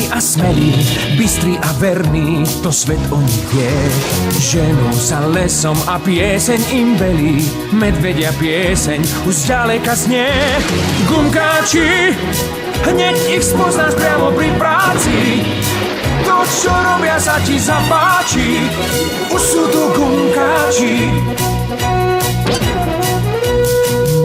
rýchli a smelí, bystrí a verní, to svet o nich vie. Ženú sa lesom a pieseň im velí, medvedia pieseň už zďaleka znie. Gumkáči, hneď ich spoznáš priamo pri práci, to, čo robia, sa ti zapáči, už sú tu gumkáči.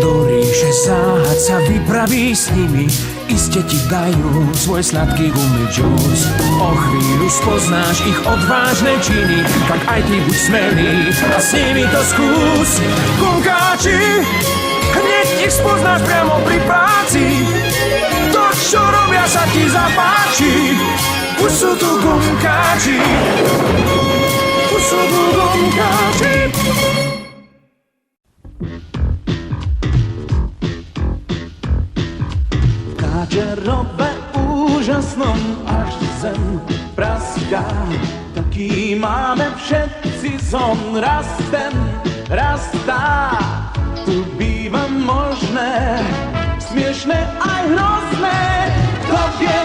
Do ríše záhad sa vypraví s nimi, iste ti dajú svoj sladký gumy džús. O chvíľu spoznáš ich odvážne činy, tak aj ty buď smelý a s nimi to skús. Gumkáči, hneď ich spoznáš priamo pri práci, to, čo robia, sa ti zapáči, už sú tu gumkáči, už sú tu gumkáči. Káčerové úžasnom až zem praská, taký máme všetci zon, raz ten, raz tá. Tu býva možné, smiešné aj hrozné, kto vie.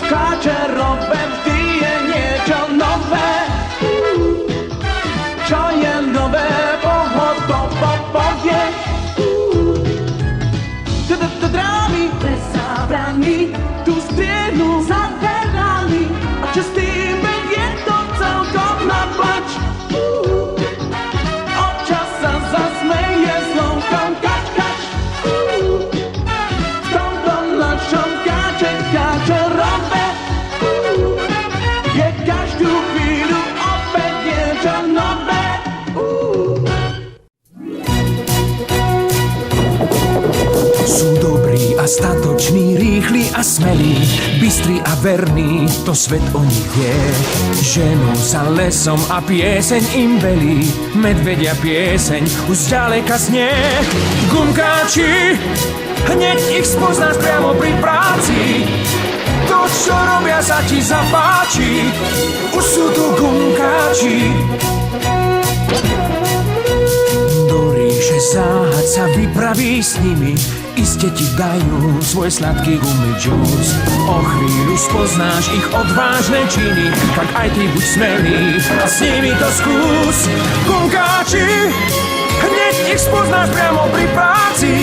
V Káčerove vždy je niečo nové, čo je nové, pohotovo povie. Drámy bez zábrany tu striednu za terami, a čistý med je to celkom na plač. Občas sa zasmeje slovkom kač, kač. V tomto našom Káčerove je každú chvíľu opäť niečo nové. Sú dobrí a statoční, rýchli a smelí, bystrí a verní, to svet o nich vie. Ženú sa lesom a pieseň im velí, medvedia pieseň už zďaleka znie. Gumkáči, hneď ich spoznáš priamo pri práci, to, čo robia, sa ti zapáči, už sú tu gumkáči. Do ríše záhad sa vypraví s nimi, iste ti dajú svoj sladký gumy džús. O chvíľu spoznáš ich odvážne činy, tak aj ty buď smelý a s nimi to skús. Gumkáči, hneď ich spoznáš priamo pri práci,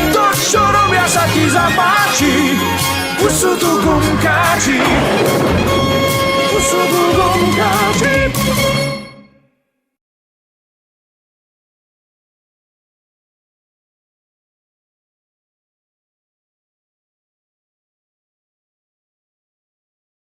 to, čo robia, sa ti zapáči, už sú tu gumkáči, už sú tu gumkáči.